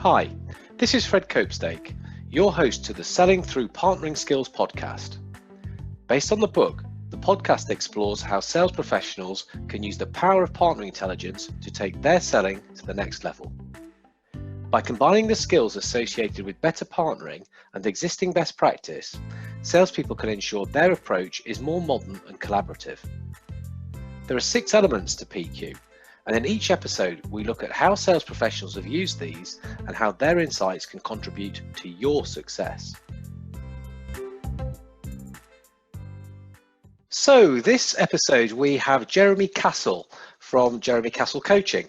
Hi, this is Fred Copestake, your host to the Selling Through Partnering Skills podcast. Based on the book, the podcast explores how sales professionals can use the power of partnering intelligence to take their selling to the next level. By combining the skills associated with better partnering and existing best practice, salespeople can ensure their approach is more modern and collaborative. There are 6 elements to PQ, and in each episode we look at how sales professionals have used these and how their insights can contribute to your success. So this episode we have Jeremy Cassell from Jeremy Cassell Coaching.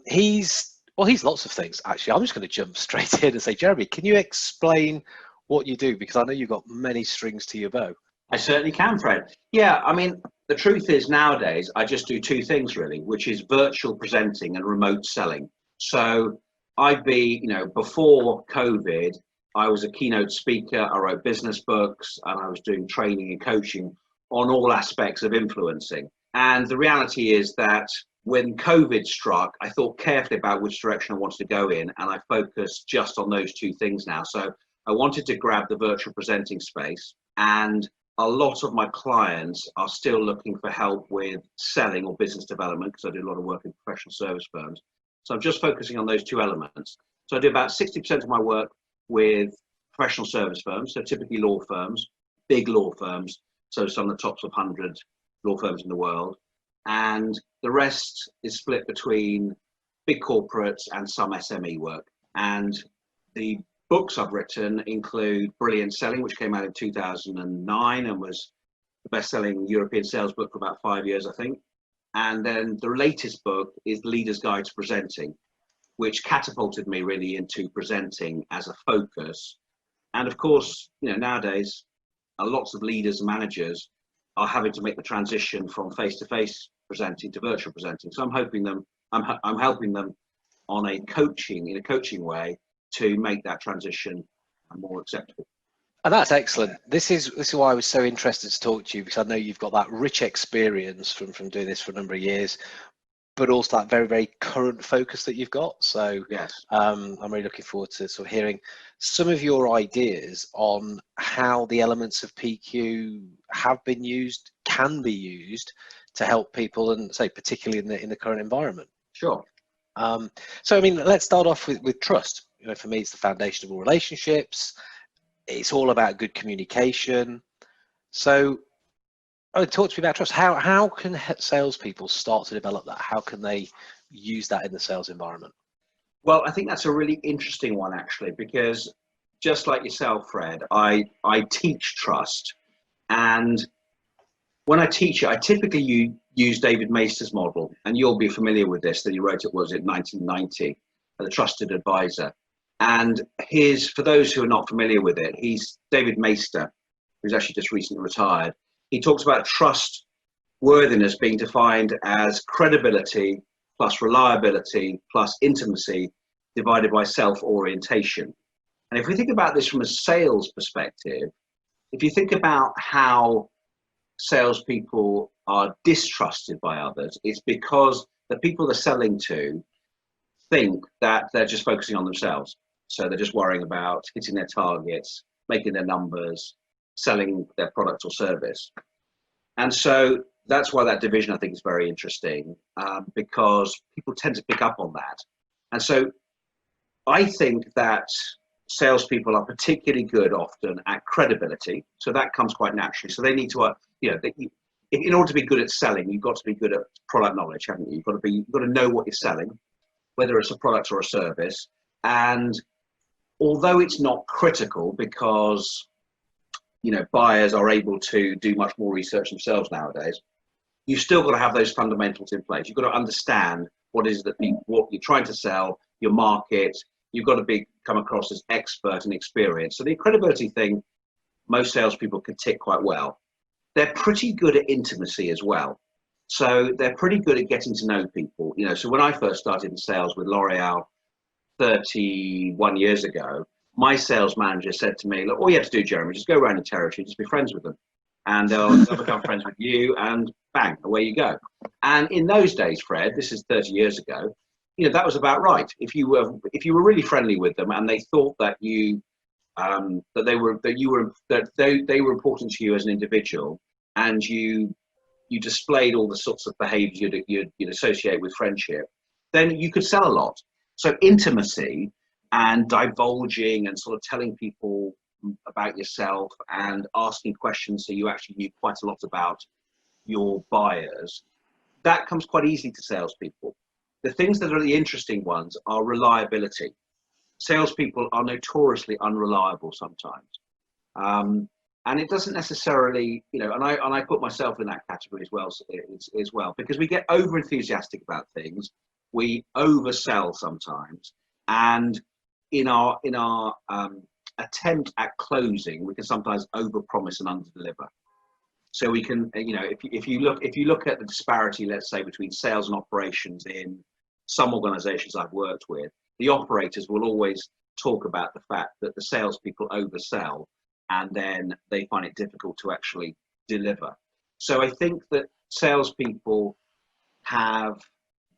He's lots of things actually. I'm just going to jump straight in and say, Jeremy, can you explain what you do? Because I know you've got many strings to your bow. I certainly can, Fred. Yeah, I mean, the truth is nowadays I just do 2 things really, which is virtual presenting and remote selling. So before COVID, I was a keynote speaker, I wrote business books, and I was doing training and coaching on all aspects of influencing. And the reality is that when COVID struck, I thought carefully about which direction I wanted to go in, and I focused just on those 2 things now. So I wanted to grab the virtual presenting space, and a lot of my clients are still looking for help with selling or business development because I do a lot of work in professional service firms. So I'm just focusing on those 2 elements. So I do about 60% of my work with professional service firms, so typically law firms, big law firms, so some of the tops of 100 law firms in the world. And the rest is split between big corporates and some SME work. And the books I've written include Brilliant Selling, which came out in 2009 and was the best-selling European sales book for about 5 years, I think. And then the latest book is Leader's Guide to Presenting, which catapulted me really into presenting as a focus. And of course, nowadays, lots of leaders and managers are having to make the transition from face-to-face presenting to virtual presenting. So I'm helping them on in a coaching way to make that transition more acceptable. And that's excellent. This is why I was so interested to talk to you, because I know you've got that rich experience from doing this for a number of years, but also that very, very current focus that you've got. So yes, I'm really looking forward to sort of hearing some of your ideas on how the elements of PQ have been used, can be used to help people, and say particularly in the current environment. Sure. So I mean, let's start off with trust. For me, it's the foundation of all relationships. It's all about good communication. So talk to me about trust. How can salespeople start to develop that? How can they use that in the sales environment? Well, I think that's a really interesting one, actually, because just like yourself, Fred, I teach trust. And when I teach it, I typically use David Maister's model. And you'll be familiar with this, that he wrote it, was it 1990, The Trusted Advisor. And for those who are not familiar with it, he's David Maister, who's actually just recently retired. He talks about trustworthiness being defined as credibility plus reliability plus intimacy divided by self-orientation. And if we think about this from a sales perspective, if you think about how salespeople are distrusted by others, it's because the people they're selling to think that they're just focusing on themselves. So they're just worrying about hitting their targets, making their numbers, selling their product or service. And so that's why that division I think is very interesting, because people tend to pick up on that. And so I think that salespeople are particularly good often at credibility. So that comes quite naturally. So they need to, in order to be good at selling, you've got to be good at product knowledge, haven't you? You've got to know what you're selling, whether it's a product or a service. And although it's not critical, because buyers are able to do much more research themselves nowadays, you've still got to have those fundamentals in place. You've got to understand what you're trying to sell, your market. You've got to come across as expert and experienced. So the credibility thing, most salespeople can tick quite well. They're pretty good at intimacy as well. So they're pretty good at getting to know people. So when I first started in sales with L'Oreal 31 years ago, my sales manager said to me, look, all you have to do, Jeremy, just go around your territory, just be friends with them. And they'll become friends with you, and bang, away you go. And in those days, Fred, this is 30 years ago, that was about right. If you were really friendly with them and they thought that they were important to you as an individual, and you displayed all the sorts of behaviours you'd associate with friendship, then you could sell a lot. So intimacy and divulging and sort of telling people about yourself and asking questions so you actually knew quite a lot about your buyers, that comes quite easily to salespeople. The things that are the interesting ones are reliability. Salespeople are notoriously unreliable sometimes. And it doesn't necessarily, and I put myself in that category as well, because we get over enthusiastic about things, we oversell sometimes, and in our attempt at closing, we can sometimes overpromise and underdeliver. So we can, if you look at the disparity, let's say, between sales and operations in some organisations I've worked with, the operators will always talk about the fact that the salespeople oversell, and then they find it difficult to actually deliver. So I think that salespeople have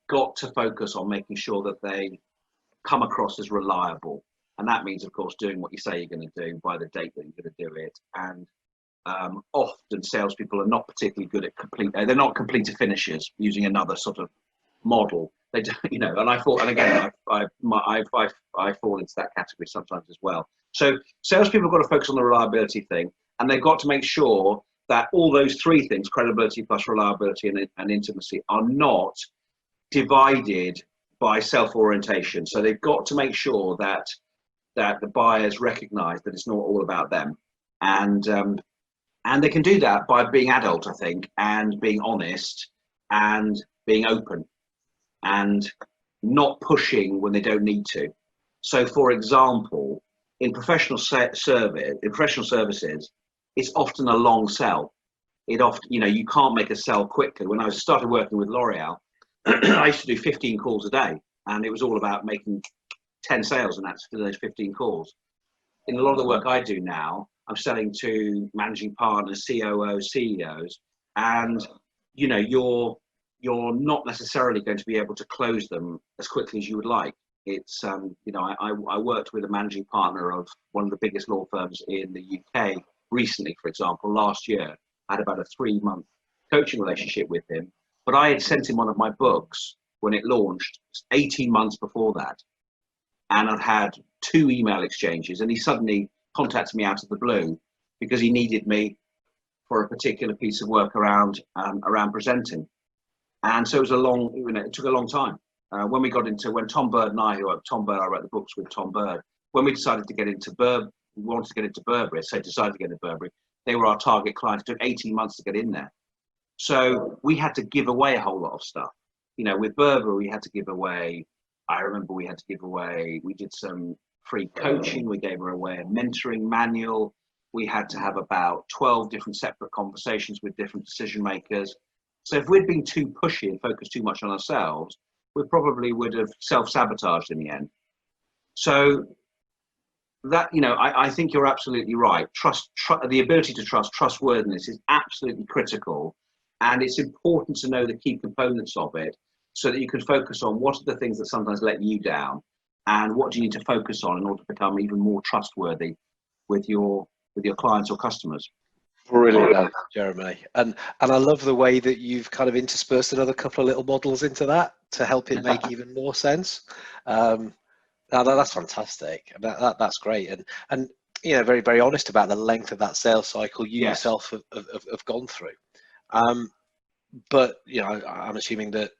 got to focus on making sure that they come across as reliable. And that means, of course, doing what you say you're going to do by the date that you're going to do it. And often salespeople are not particularly good at they're not completer finishers, using another sort of model. They do, and I fall into that category sometimes as well. So salespeople have got to focus on the reliability thing, and they've got to make sure that all those three things, credibility plus reliability and intimacy, are not divided by self-orientation. So they've got to make sure that the buyers recognize that it's not all about them. And they can do that by being adult, I think, and being honest and being open and not pushing when they don't need to. So, for example, in professional services, it's often a long sell. You can't make a sell quickly. When I started working with L'Oreal, I used to do 15 calls a day, and it was all about making 10 sales, and that's for those 15 calls. In a lot of the work I do now, I'm selling to managing partners, COOs, CEOs, and you're not necessarily going to be able to close them as quickly as you would like. It's I worked with a managing partner of one of the biggest law firms in the UK recently, for example. Last year, I had about a 3-month coaching relationship with him, but I had sent him one of my books when it launched 18 months before that, and I'd had 2 email exchanges, and he suddenly contacted me out of the blue because he needed me for a particular piece of work around presenting. And so it took a long time. When Tom Bird and I wrote the books with Tom Bird, when we decided to get into Burberry, so decided to get into Burberry, they were our target clients. It took 18 months to get in there. So we had to give away a whole lot of stuff. With Burberry, we had to give away, we did some free coaching, we gave away a mentoring manual, we had to have about 12 different separate conversations with different decision makers. So if we'd been too pushy and focused too much on ourselves, we probably would have self-sabotaged in the end. So that, I think you're absolutely right. The ability to trustworthiness is absolutely critical. And it's important to know the key components of it so that you can focus on what are the things that sometimes let you down and what do you need to focus on in order to become even more trustworthy with your clients or customers. Brilliant, Jeremy. And I love the way that you've kind of interspersed another couple of little models into that to help it make even more sense. Now that's fantastic. That's great. And very, very honest about the length of that sales cycle you yourself have gone through. But I'm assuming that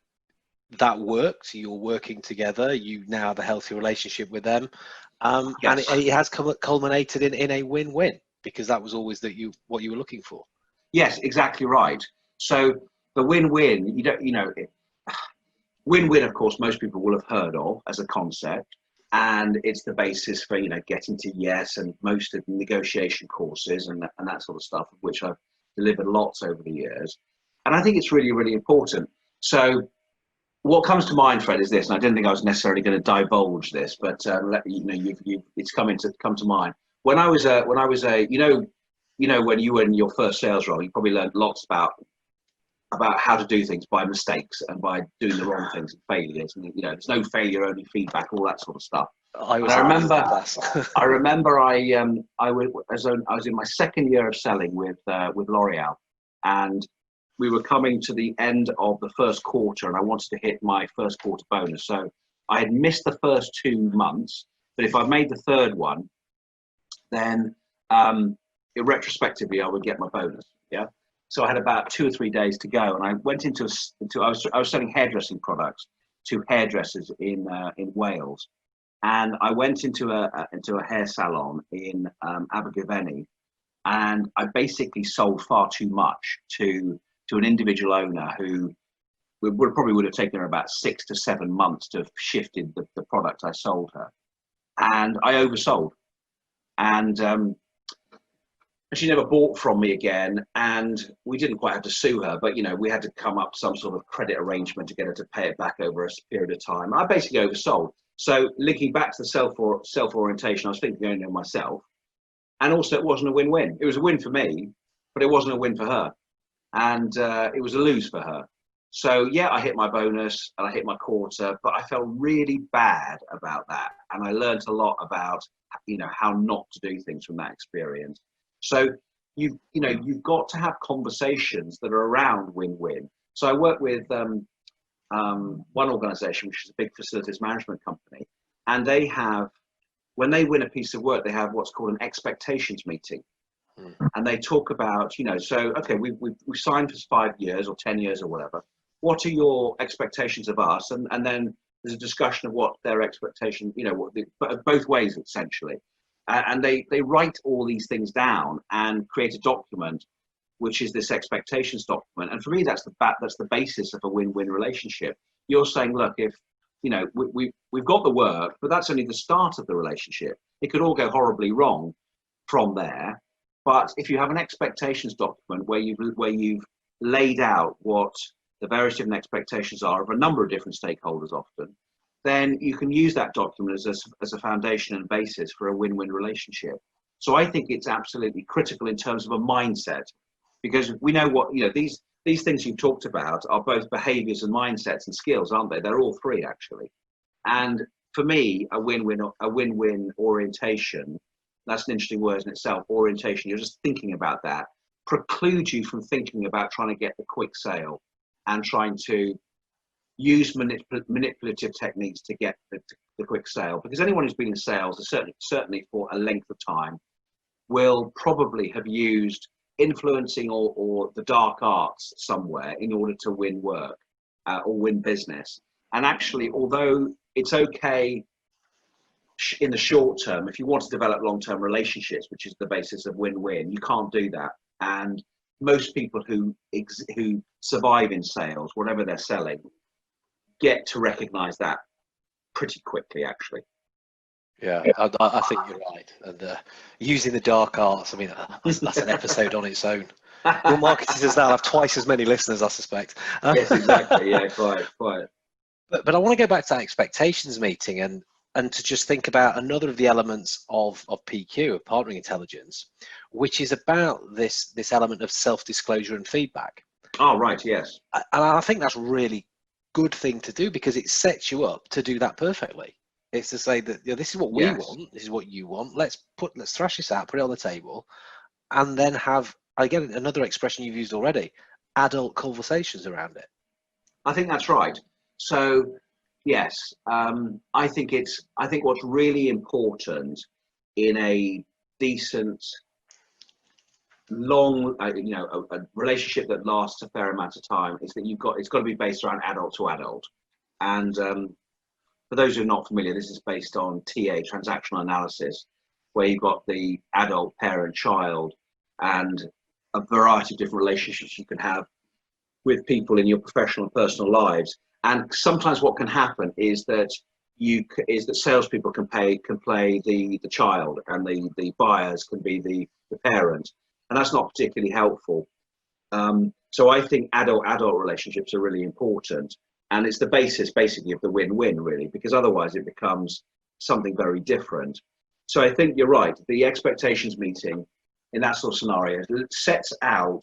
worked. You're working together. You now have a healthy relationship with them, and it has culminated in a win-win, because that was always what you were looking for. Yes, exactly right. So the win-win, win-win, of course, most people will have heard of as a concept, and it's the basis for getting to yes, and most of the negotiation courses and that sort of stuff, of which I've delivered lots over the years. And I think it's really, really important. So what comes to mind, Fred, is this, and I didn't think I was necessarily going to divulge this, but it's come to mind. When you were in your first sales role, you probably learned lots about about how to do things by mistakes and by doing the wrong things and failures. And there's no failure, only feedback, all that sort of stuff. I And I remember, class. I was in my second year of selling with L'Oreal, and we were coming to the end of the first quarter, and I wanted to hit my first quarter bonus. So I had missed the first 2 months, but if I made the third one, then retrospectively I would get my bonus. Yeah. So I had about 2 or 3 days to go, and I went into I was selling hairdressing products to hairdressers in Wales, and I went into a hair salon in Abergavenny, and I basically sold far too much to an individual owner who probably would have taken her about 6 to 7 months to have shifted the product I sold her, and I oversold, and she never bought from me again. And we didn't quite have to sue her, but we had to come up with some sort of credit arrangement to get her to pay it back over a period of time. I basically oversold. So linking back to the self-orientation, I was thinking only of myself, and also it wasn't a win-win. It was a win for me, but it wasn't a win for her, and it was a lose for her. So yeah, I hit my bonus and I hit my quarter, but I felt really bad about that, and I learned a lot about how not to do things from that experience. So you've got to have conversations that are around win-win. So I work with one organisation, which is a big facilities management company, and they have, when they win a piece of work, they have what's called an expectations meeting, and they talk about so okay, we've signed for 5 years or 10 years or whatever. What are your expectations of us? And then there's a discussion of what their expectation, both ways essentially. And they write all these things down and create a document, which is this expectations document. And for me, that's the basis of a win-win relationship. You're saying, look, if we've got the work, but that's only the start of the relationship. It could all go horribly wrong from there. But if you have an expectations document where you've laid out what the various different expectations are of a number of different stakeholders often, then you can use that document as a foundation and basis for a win-win relationship. So I think it's absolutely critical in terms of a mindset, because we know what, these things you've talked about are both behaviors and mindsets and skills, aren't they? They're all three actually. And for me, a win-win orientation, that's an interesting word in itself, orientation, you're just thinking about that, precludes you from thinking about trying to get the quick sale and trying to use manipulative techniques to get the quick sale. Because anyone who's been in sales, certainly for a length of time, will probably have used influencing or the dark arts somewhere in order to win work or win business. And actually, although it's okay in the short term, if you want to develop long-term relationships, which is the basis of win-win, you can't do that. And most people who survive in sales, whatever they're selling, get to recognize that pretty quickly, actually. Yeah, I think you're right. And using the dark arts, I mean, that's an episode on its own. Your marketers now have twice as many listeners, I suspect. Yes, exactly. Yeah, quite. But I want to go back to that expectations meeting and to just think about another of the elements of PQ, of partnering intelligence, which is about this element of self-disclosure and feedback. Oh, right, yes. And I think that's really good thing to do, because it sets you up to do that perfectly. It's to say that this is what we want, this is what you want. Let's thrash this out, put it on the table, and then have, again, another expression you've used already, adult conversations around it. I think that's right. So yes, I think what's really important in a decent, long, a relationship that lasts a fair amount of time is that it's got to be based around adult to adult. And for those who are not familiar, this is based on TA, transactional analysis, where you've got the adult, parent, child, and a variety of different relationships you can have with people in your professional and personal lives. And sometimes what can happen is that salespeople can play the child, and the buyers can be the parent, and that's not particularly helpful. So I think adult relationships are really important, and it's the basis basically of the win-win, really, because otherwise it becomes something very different. So I think you're right. The expectations meeting in that sort of scenario sets out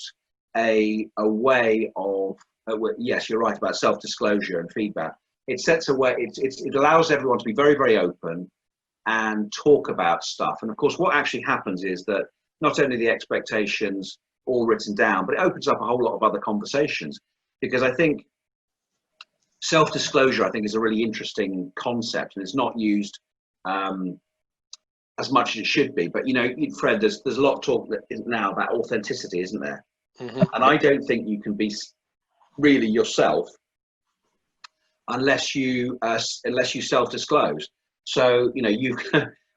a way of, yes, you're right about self-disclosure and feedback. It sets a way, it allows everyone to be very, very open and talk about stuff. And of course, what actually happens is that not only the expectations all written down, but it opens up a whole lot of other conversations. Because I think self-disclosure, I think, is a really interesting concept, and it's not used as much as it should be. But Fred, there's a lot of talk now about authenticity, isn't there? Mm-hmm. And I don't think you can be really yourself unless you self-disclose. So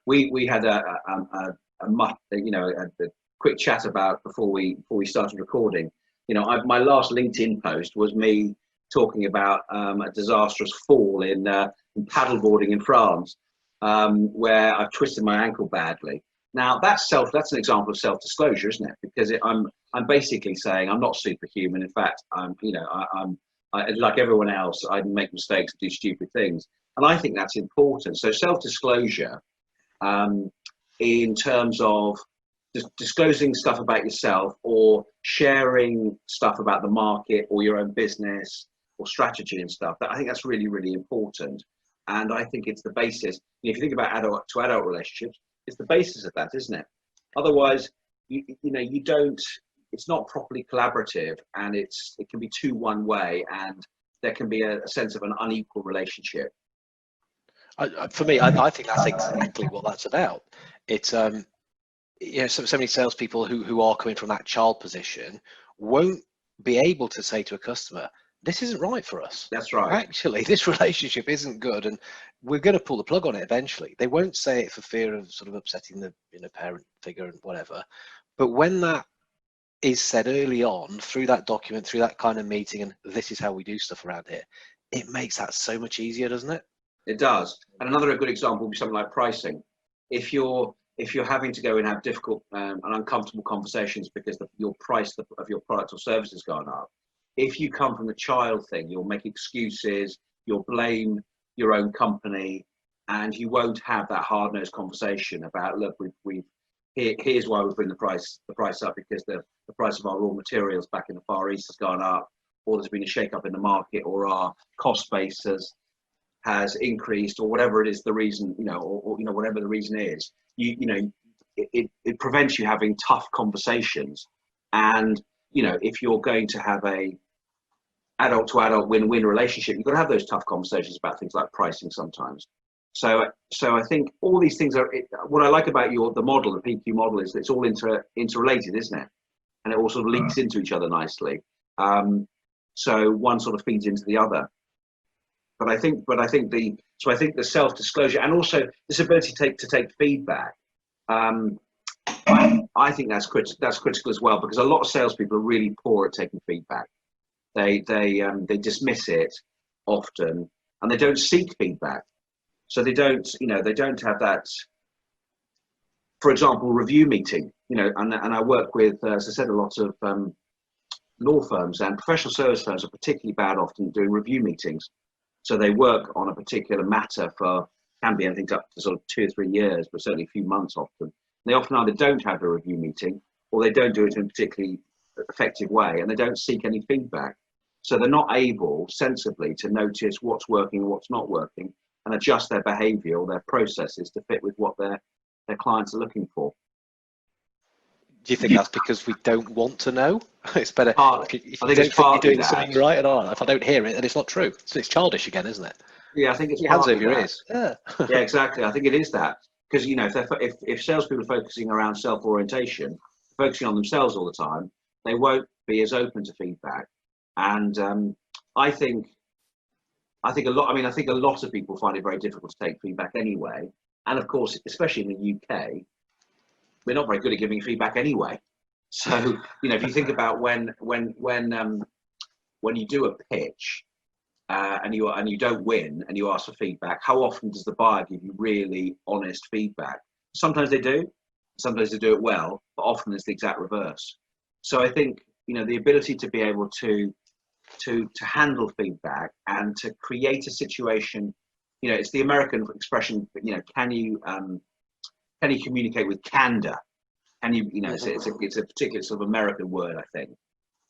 we had a quick chat about before we started recording. My last LinkedIn post was me talking about a disastrous fall in paddleboarding in France, where I've twisted my ankle badly. Now that's an example of self-disclosure, isn't it? Because I'm basically saying I'm not superhuman. In fact, I'm like everyone else. I make mistakes and do stupid things, and I think that's important. So self-disclosure, in terms of disclosing stuff about yourself or sharing stuff about the market or your own business or strategy and stuff, I think that's really, really important. And I think it's the basis. If you think about adult to adult relationships, it's the basis of that, isn't it? Otherwise, you don't. It's not properly collaborative, and it can be too one way, and there can be a sense of an unequal relationship. For me, I think that's exactly what that's about. It's so many salespeople who are coming from that child position won't be able to say to a customer, this isn't right for us. That's right. Actually, this relationship isn't good, and we're going to pull the plug on it eventually. They won't say it for fear of sort of upsetting the parent figure and whatever. But when that is said early on through that document, through that kind of meeting, and this is how we do stuff around here, it makes that so much easier, doesn't it? It does. And another good example would be something like pricing. If you're having to go and have difficult and uncomfortable conversations because your price of your product or service has gone up, if you come from the child thing, you'll make excuses, you'll blame your own company, and you won't have that hard-nosed conversation about, look, here's why we're putting the price up, because the price of our raw materials back in the Far East has gone up, or there's been a shake-up in the market, or our cost base has increased, or whatever it is the reason, or whatever the reason is. It prevents you having tough conversations. And if you're going to have a adult to adult win-win relationship, you've got to have those tough conversations about things like pricing sometimes. So I think all these things are, what I like about the model, the PQ model, is that it's all interrelated, isn't it? And it all sort of links into each other nicely. So one sort of feeds into the other. But I think the self-disclosure and also this ability to take feedback, I think that's critical as well, because a lot of salespeople are really poor at taking feedback. They dismiss it often, and they don't seek feedback. So they don't have that, for example, review meeting. And I work with, as I said, a lot of law firms, and professional service firms are particularly bad often doing review meetings. So they work on a particular matter can be anything up to sort of 2 or 3 years, but certainly a few months often. They often either don't have a review meeting, or they don't do it in a particularly effective way, and they don't seek any feedback. So they're not able sensibly to notice what's working and what's not working, and adjust their behavior or their processes to fit with what their clients are looking for. Do you think that's because we don't want to know? It's better if you don't think you're doing something right, and if I don't hear it, then it's not true. So it's childish again, isn't it? Yeah, I think it's your hands over your ears. Yeah. Yeah, exactly. I think it is that, because if salespeople are focusing around self-orientation, focusing on themselves all the time, they won't be as open to feedback. And I think a lot of people find it very difficult to take feedback anyway. And of course, especially in the UK, we're not very good at giving feedback anyway. So if you think about when you do a pitch and you don't win and you ask for feedback, how often does the buyer give you really honest feedback? Sometimes they do, sometimes they do it well, but often it's the exact reverse. So I think the ability to be able to handle feedback and to create a situation, it's the American expression, can you communicate with candor? And it's a particular sort of American word, I think.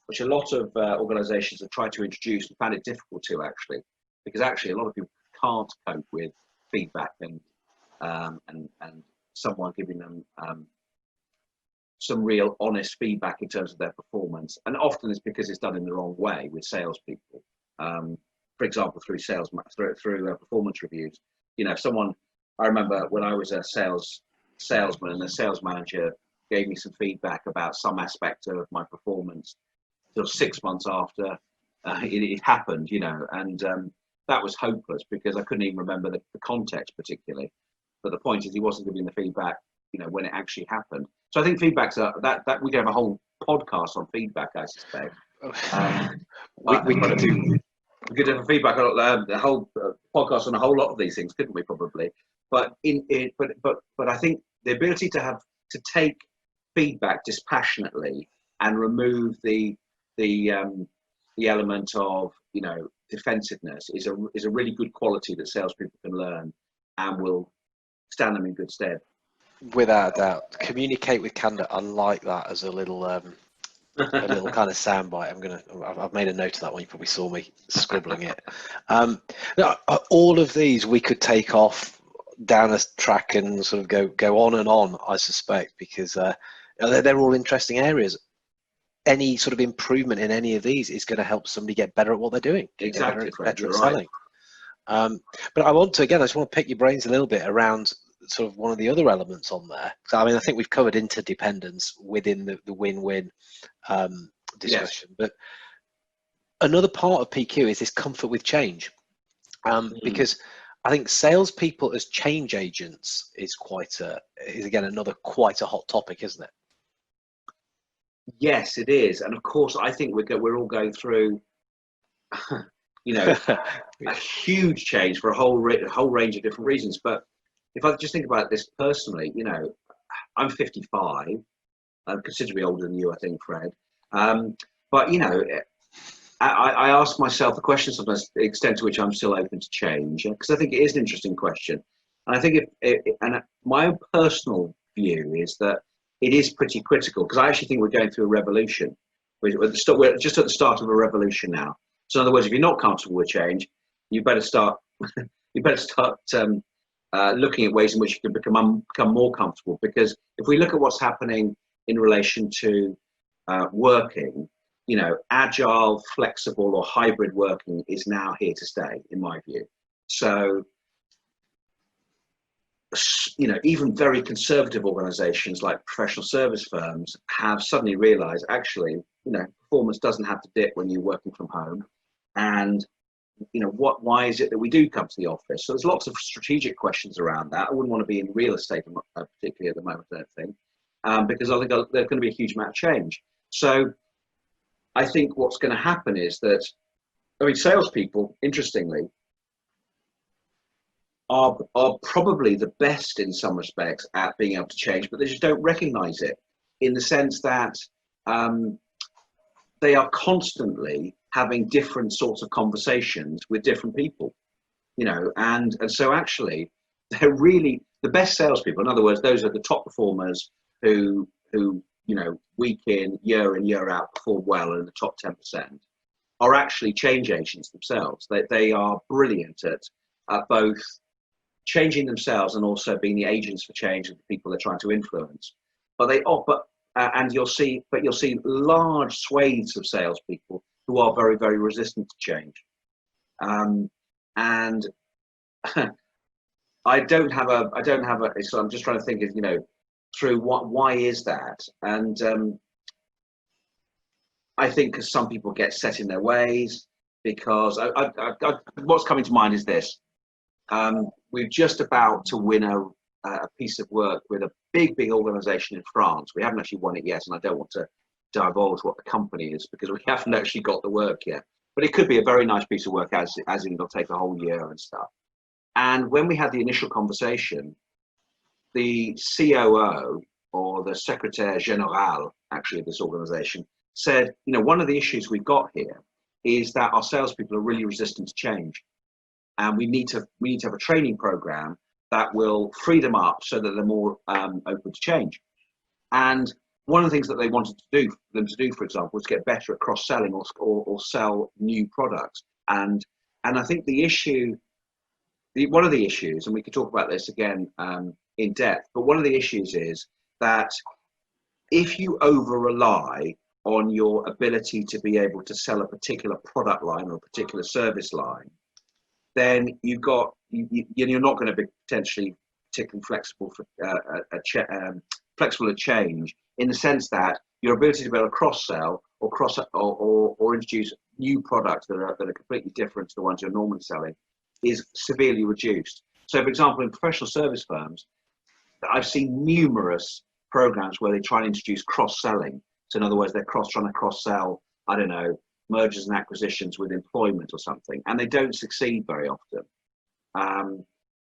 which a lot of organisations have tried to introduce and found it difficult to actually, because actually a lot of people can't cope with feedback and someone giving them some real honest feedback in terms of their performance, and often it's because it's done in the wrong way with salespeople. For example, through performance reviews. You know, I remember when I was a salesman and the sales manager gave me some feedback about some aspect of my performance till 6 months after it happened, you know, and that was hopeless because I couldn't even remember the context particularly. But the point is, he wasn't giving the feedback, you know, when it actually happened. So I think feedback's that we could have a whole podcast on feedback, I suspect. We could have a feedback on the whole podcast on a whole lot of these things, couldn't we? Probably. But but I think the ability to take feedback dispassionately and remove the element of, you know, defensiveness is a really good quality that salespeople can learn and will stand them in good stead. Without a doubt. Communicate with candour. I like that as a little kind of soundbite. I've made a note of that one. You probably saw me scribbling it. All of these we could take off down a track and sort of go on and on, I suspect, because they're all interesting areas. Any sort of improvement in any of these is going to help somebody get better at what they're doing. Exactly, better at selling. But I just want to pick your brains a little bit around sort of one of the other elements on there. So, I mean, I think we've covered interdependence within the win-win discussion. Yes. But another part of PQ is this comfort with change, because I think salespeople as change agents is again another quite a hot topic, isn't it? Yes, it is, and of course, I think we're all going through, you know, a huge change for a whole range of different reasons. But if I just think about this personally, you know, I'm 55. I'm considerably older than you, I think, Fred. But you know, I ask myself the question sometimes, the extent to which I'm still open to change, because I think it is an interesting question. And I think my own personal view is that it is pretty critical, because I actually think we're going through a revolution. We're just at the start of a revolution now. So in other words, if you're not comfortable with change, you better start. Looking at ways in which you can become more comfortable. Because if we look at what's happening in relation to working, you know, agile, flexible, or hybrid working is now here to stay, in my view. So, you know, even very conservative organizations like professional service firms have suddenly realized, actually, you know, performance doesn't have to dip when you're working from home. And, you know, why is it that we do come to the office? So there's lots of strategic questions around that. I wouldn't want to be in real estate, particularly at the moment, I don't think, because I think there's going to be a huge amount of change. So I think what's going to happen is that, I mean, salespeople, interestingly, are probably the best in some respects at being able to change, but they just don't recognize it, in the sense that they are constantly having different sorts of conversations with different people, you know, and so actually they're really the best salespeople. In other words, those are the top performers who you know, week in, year out, perform well in the top 10%, are actually change agents themselves. They are brilliant at both changing themselves and also being the agents for change of the people they're trying to influence. And you'll see large swathes of salespeople who are very, very resistant to change. And I don't have a, so I'm just trying to think of, you know, through why is that? And I think because some people get set in their ways, because what's coming to mind is this. We're just about to win a piece of work with a big organization in France. We haven't actually won it yet, and I don't want to divulge what the company is because we haven't actually got the work yet. But it could be a very nice piece of work, as in it'll take a whole year and stuff. And when we had the initial conversation, the COO, or the Secrétaire Général, actually, of this organization, said, you know, one of the issues we've got here is that our salespeople are really resistant to change. And we need to have a training program that will free them up so that they're more open to change. And one of the things that they wanted them to do, for example, was get better at cross-selling or sell new products. And I think one of the issues, and we could talk about this again in depth, but one of the issues is that if you over-rely on your ability to be able to sell a particular product line or a particular service line, then you're not going to be potentially particularly flexible for flexible to change, in the sense that your ability to be able to cross-sell or introduce new products that are completely different to the ones you're normally selling is severely reduced. So, for example, in professional service firms, I've seen numerous programs where they try and introduce cross-selling. So, in other words, they're trying to cross-sell, I don't know, mergers and acquisitions with employment or something, and they don't succeed very often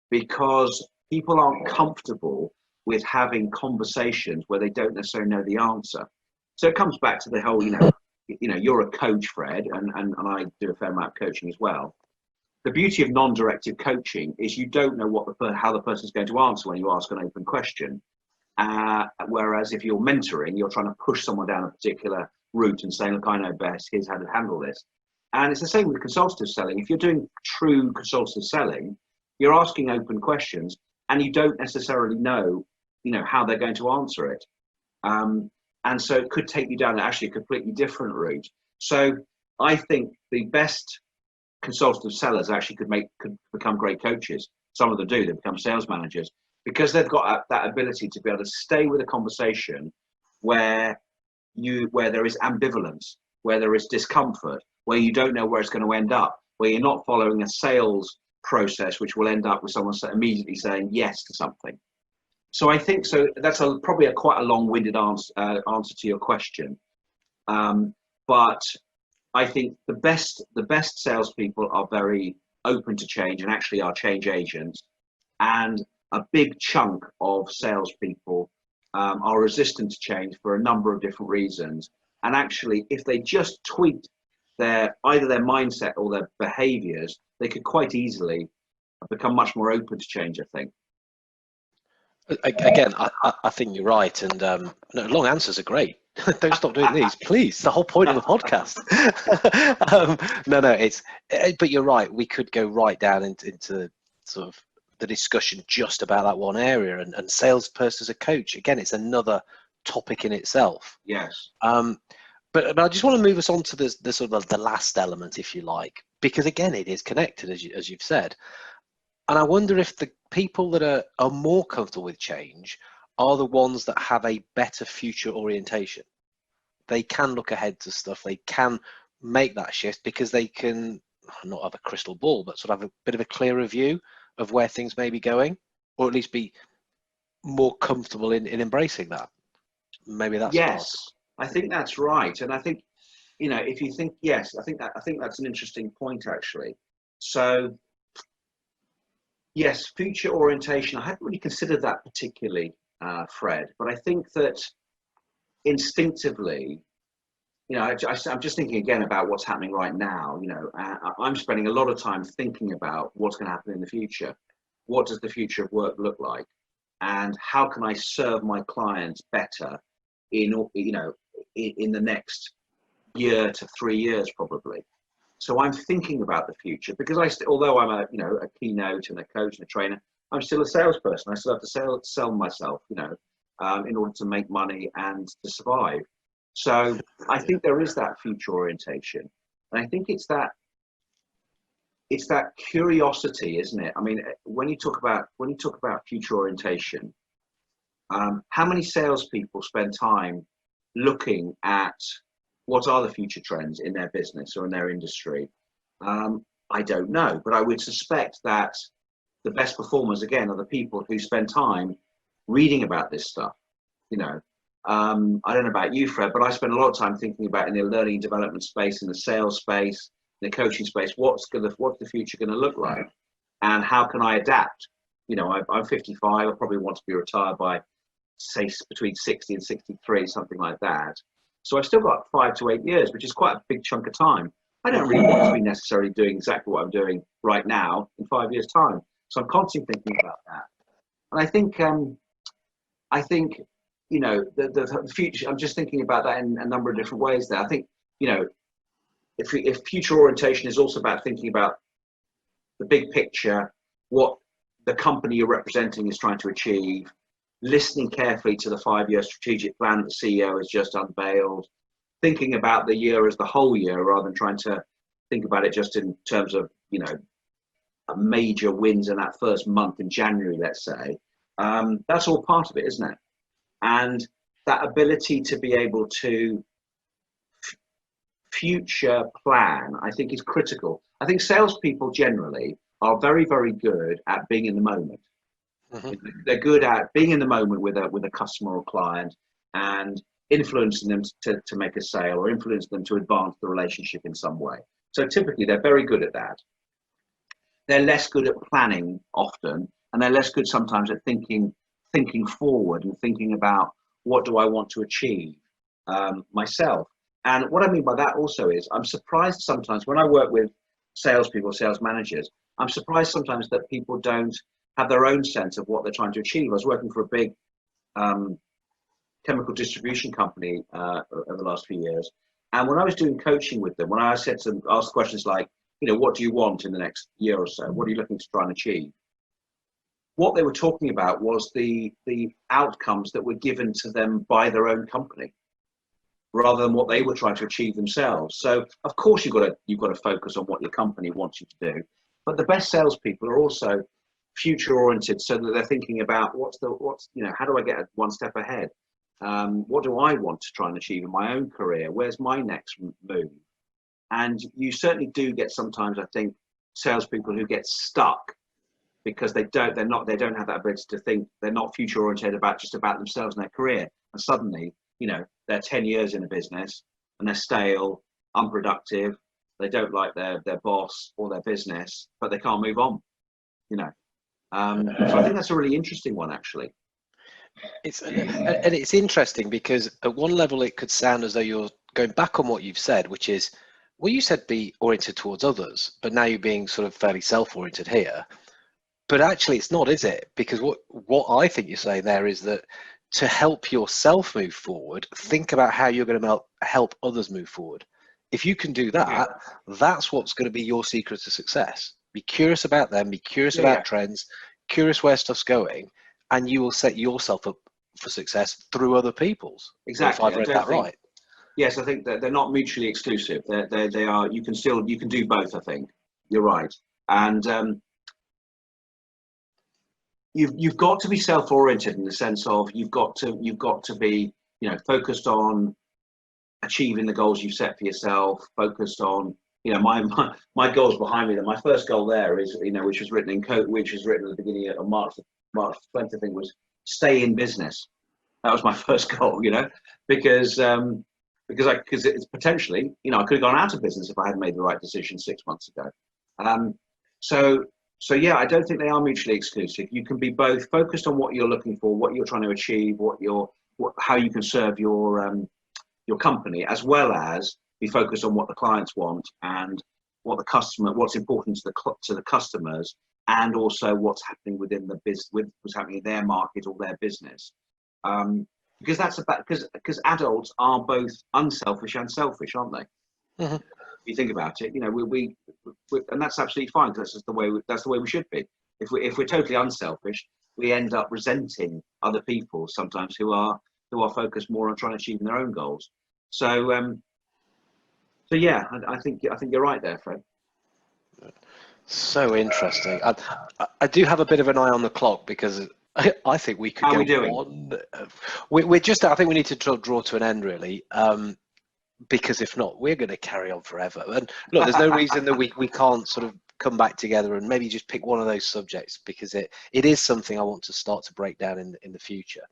because people aren't comfortable with having conversations where they don't necessarily know the answer. So it comes back to the whole, you're a coach, Fred, and I do a fair amount of coaching as well. The beauty of non-directive coaching is you don't know how the person's going to answer when you ask an open question. Whereas if you're mentoring, you're trying to push someone down a particular route and saying, look, I know best, here's how to handle this. And it's the same with consultative selling. If you're doing true consultative selling, you're asking open questions and you don't necessarily know, how they're going to answer it. And so it could take you down actually a completely different route. So I think the best consultative sellers actually could become great coaches. Some of them do, they become sales managers, because they've got that ability to be able to stay with a conversation where there is ambivalence, where there is discomfort, where you don't know where it's going to end up, where you're not following a sales process which will end up with someone immediately saying yes to something. So I think that's probably quite a long-winded answer to your question, but I think the best salespeople are very open to change and actually are change agents, and a big chunk of salespeople are resistant to change for a number of different reasons. And actually, if they just tweaked either their mindset or their behaviours, they could quite easily become much more open to change, I think. Again, I think you're right, and long answers are great. Don't stop doing these, please. It's the whole point of the podcast. But you're right. We could go right down into sort of the discussion just about that one area, and salesperson as a coach. Again, it's another topic in itself. Yes. But I just want to move us on to the sort of the last element, if you like, because again, it is connected, as you've said. And I wonder if the people that are more comfortable with change are the ones that have a better future orientation. They can look ahead to stuff. They can make that shift because they can not have a crystal ball, but sort of have a bit of a clearer view of where things may be going, or at least be more comfortable in embracing that. Maybe that's yes. I think that's right, and I think if you think yes, I think that's an interesting point actually. So. Yes, future orientation. I hadn't really considered that particularly, Fred, but I think that instinctively, I'm just thinking again about what's happening right now. I'm spending a lot of time thinking about what's going to happen in the future. What does the future of work look like? And how can I serve my clients better in the next year to 3 years, probably. So I'm thinking about the future because although I'm a keynote and a coach and a trainer, I'm still a salesperson. I still have to sell myself, in order to make money and to survive. So I think there is that future orientation, and I think it's that curiosity, isn't it? I mean, when you talk about future orientation, how many salespeople spend time looking at what are the future trends in their business or in their industry? I don't know, but I would suspect that the best performers, again, are the people who spend time reading about this stuff. I don't know about you, Fred, but I spend a lot of time thinking about in the learning and development space, in the sales space, in the coaching space, what's the future going to look like, and how can I adapt? I'm 55. I probably want to be retired by, say, between 60 and 63, something like that. So I've still got 5 to 8 years, which is quite a big chunk of time. I don't really want to be necessarily doing exactly what I'm doing right now in 5 years' time. So I'm constantly thinking about that. And I think you know, the future, I'm just thinking about that in a number of different ways there. I think, you know, if future orientation is also about thinking about the big picture, what the company you're representing is trying to achieve, listening carefully to the 5-year strategic plan that the CEO has just unveiled, thinking about the year as the whole year rather than trying to think about it just in terms of, you know, a major wins in that first month in January, let's say. That's all part of it, isn't it? And that ability to be able to future plan, I think, is critical. I think salespeople generally are very, very good at being in the moment. Mm-hmm. They're good at being in the moment with a customer or client and influencing them to make a sale or influence them to advance the relationship in some way. So typically they're very good at that. They're less good at planning often, and they're less good sometimes at thinking forward and thinking about what do I want to achieve myself. And what I mean by that also is I'm surprised sometimes when I work with salespeople, sales managers, I'm surprised sometimes that people don't have their own sense of what they're trying to achieve. I was working for a big chemical distribution company over the last few years. And when I was doing coaching with them, when I said to them, ask questions like, you know, what do you want in the next year or so? What are you looking to try and achieve? What they were talking about was the outcomes that were given to them by their own company, rather than what they were trying to achieve themselves. So of course you've got to focus on what your company wants you to do, but the best salespeople are also future oriented, so that they're thinking about what's you know, how do I get one step ahead? What do I want to try and achieve in my own career? Where's my next move? And you certainly do get sometimes, I think, salespeople who get stuck because they don't have that ability to think. They're not future oriented about themselves and their career. And suddenly, you know, they're 10 years in a business and they're stale, unproductive. They don't like their boss or their business, but they can't move on, you know. So I think that's a really interesting one, actually. It's interesting because at one level it could sound as though you're going back on what you've said, which is, well, you said be oriented towards others, but now you're being sort of fairly self-oriented here. But actually it's not, is it? Because what I think you're saying there is that to help yourself move forward, think about how you're going to help others move forward. If you can do that, that's what's going to be your secret to success. Be curious about them, be curious about trends, curious where stuff's going, and you will set yourself up for success through other people's. Exactly. If I've read that right. Yes, I think that they're not mutually exclusive. They are. You can do both. I think you're right, and you've got to be self-oriented in the sense of you've got to be, you know, focused on achieving the goals you've set for yourself. Focused on, you know, my goals behind me. My first goal there is, you know, which was written at the beginning of March 20th, I think, was stay in business. That was my first goal, you know, because it's potentially, you know, I could have gone out of business if I had made the right decision 6 months ago. So yeah, I don't think they are mutually exclusive. You can be both focused on what you're looking for, what you're trying to achieve, how you can serve your company, as well as be focused on what the clients want and what's important to the customers, and also what's happening within the what's happening in their market or their business. Because adults are both unselfish and selfish, aren't they? Mm-hmm. If you think about it, you know, we and that's absolutely fine, because that's the way we should be. If we're totally unselfish, we end up resenting other people sometimes who are focused more on trying to achieve their own goals. So yeah, I think you're right there, Fred. So interesting. I do have a bit of an eye on the clock because I think we could How go are we doing? on. We're just, I think we need to draw to an end, really, because if not, we're going to carry on forever. And look, there's no reason that we can't sort of come back together and maybe just pick one of those subjects, because it is something I want to start to break down in the future.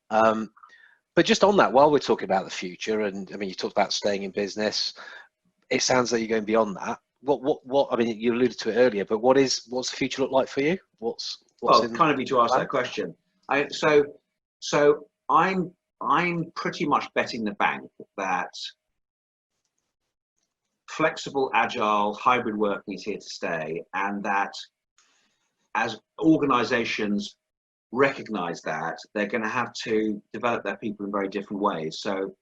But just on that, while we're talking about the future, and I mean, you talked about staying in business, it sounds like you're going beyond that. What? I mean, you alluded to it earlier, but what's the future look like for you? What's kind of you to ask that question. So I'm pretty much betting the bank that flexible, agile, hybrid working is here to stay, and that as organizations recognize that, they're going to have to develop their people in very different ways. So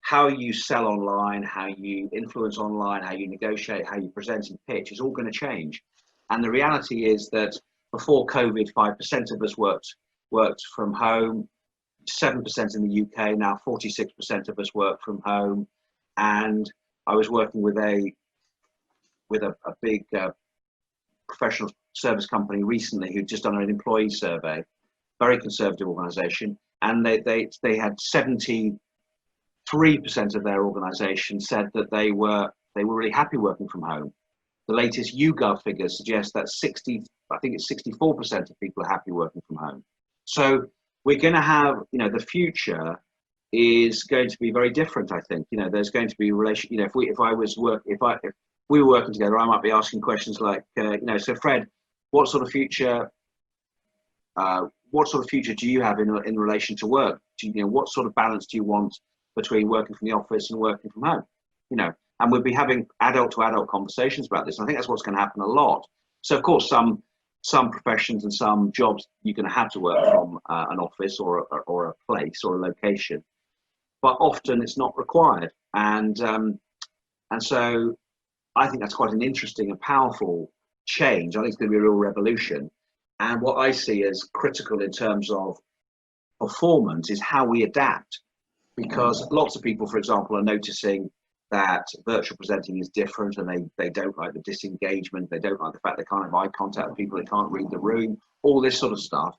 how you sell online, how you influence online, how you negotiate, how you present and pitch is all going to change. And the reality is that before COVID, 5% of us worked from home, 7% in the UK, now 46% of us work from home. And I was working with a big professional service company recently who'd just done an employee survey, very conservative organization, and they had 73% of their organization said that they were really happy working from home. The latest YouGov figures suggest that 64% of people are happy working from home. So we're going to have, the future is going to be very different. I think, there's going to be relation. If we were working together, I might be asking questions like, so Fred, what sort of future do you have in relation to work? What sort of balance do you want between working from the office and working from home? And we'll be having adult to adult conversations about this. And I think that's what's going to happen a lot. So of course, some professions and some jobs you're going to have to work from an office or a place or a location, but often it's not required. And so I think that's quite an interesting and powerful change. I think it's going to be a real revolution. And what I see as critical in terms of performance is how we adapt, because lots of people, for example, are noticing that virtual presenting is different, and they don't like the disengagement. They don't like the fact they can't have eye contact with people. They can't read the room, all this sort of stuff.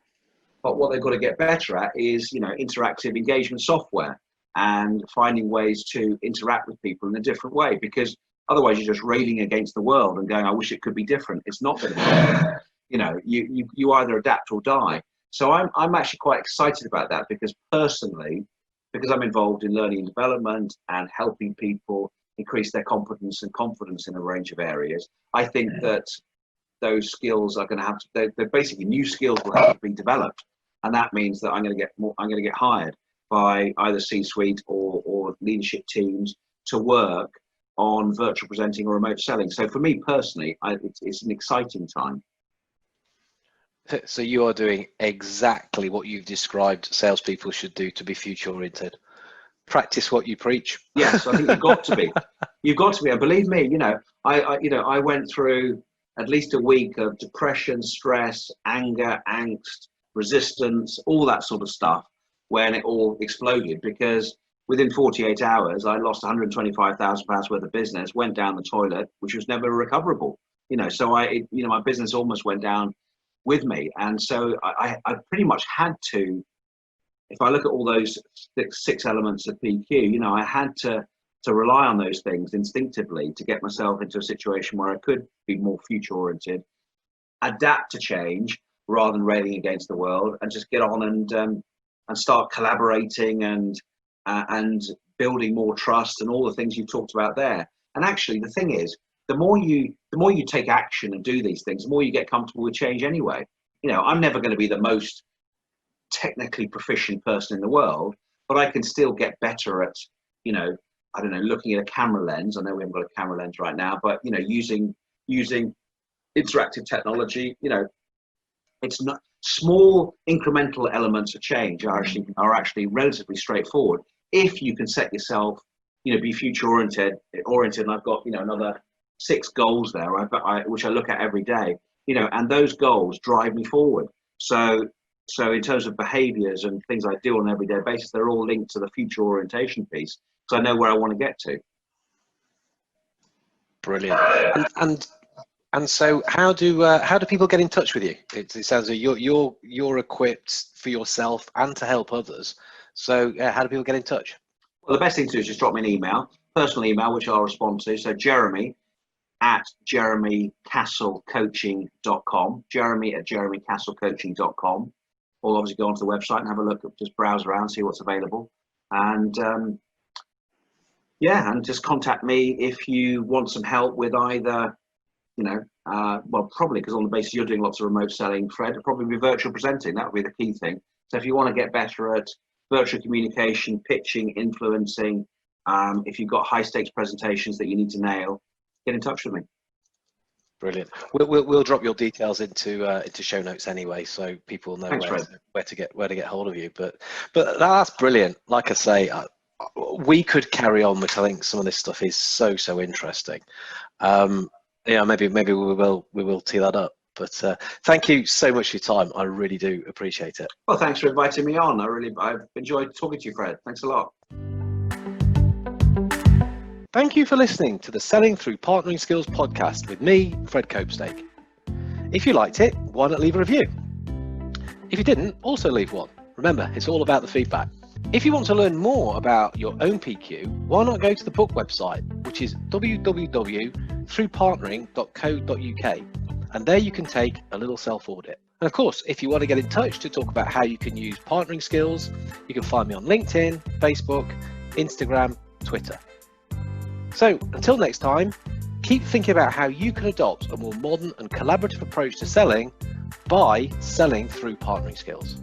But what they've got to get better at is, interactive engagement software and finding ways to interact with people in a different way, because otherwise you're just railing against the world and going, I wish it could be different. It's not going to be different. You either adapt or die. So I'm actually quite excited about that, because personally, because I'm involved in learning and development and helping people increase their competence and confidence in a range of areas, I think that those skills are going to have to, they're basically new skills will have to be developed. And that means that I'm going to get hired by either C-suite or leadership teams to work on virtual presenting or remote selling. So for me personally, it's an exciting time. So you are doing exactly what you've described salespeople should do to be future oriented. Practice what you preach. Yes, I think you've got to be. You've got to be. And believe me, I went through at least a week of depression, stress, anger, angst, resistance, all that sort of stuff when it all exploded, because within 48 hours, I lost £125,000 worth of business, went down the toilet, which was never recoverable. So my business almost went down with me. And so I pretty much had to, if I look at all those six elements of PQ, I had to rely on those things instinctively to get myself into a situation where I could be more future oriented, adapt to change rather than railing against the world, and just get on and start collaborating and building more trust and all the things you've talked about there. And actually, the thing is, the more you take action and do these things, the more you get comfortable with change anyway. I'm never going to be the most technically proficient person in the world, but I can still get better at, looking at a camera lens. I know we haven't got a camera lens right now, but, using interactive technology, it's not small incremental elements of change are actually relatively straightforward if you can set yourself, be future oriented. And I've got, another 6 goals there, which I look at every day, and those goals drive me forward. So in terms of behaviors and things I do on an everyday basis, they're all linked to the future orientation piece, because I know where I want to get to. Brilliant. And so how do people get in touch with you? It sounds like you're equipped for yourself and to help others. So how do people get in touch? Well, the best thing to do is just drop me an email, personal email, which I'll respond to. So Jeremy@jeremycasselcoaching.com, Jeremy@jeremycasselcoaching.com. Or obviously go onto the website and have a look, just browse around, see what's available. And and just contact me if you want some help with either, probably because on the basis you're doing lots of remote selling, Fred, it'll probably be virtual presenting. That would be the key thing. So if you want to get better at virtual communication, pitching, influencing, if you've got high stakes presentations that you need to nail, get in touch with me. Brilliant. We'll drop your details into show notes anyway, so people know Thanks, where to get hold of you. But that's brilliant. Like I say, we could carry on because I think some of this stuff is so interesting. Maybe we will tee that up. But thank you so much for your time. I really do appreciate it. Well, thanks for inviting me on. I've enjoyed talking to you, Fred. Thanks a lot. Thank you for listening to the Selling Through Partnering Skills podcast with me, Fred Copestake. If you liked it, why not leave a review? If you didn't, also leave one. Remember, it's all about the feedback. If you want to learn more about your own PQ, why not go to the book website, which is www.throughpartnering.co.uk, and there you can take a little self-audit. And of course, if you want to get in touch to talk about how you can use partnering skills, you can find me on LinkedIn, Facebook, Instagram, Twitter. So until next time, keep thinking about how you can adopt a more modern and collaborative approach to selling by selling through partnering skills.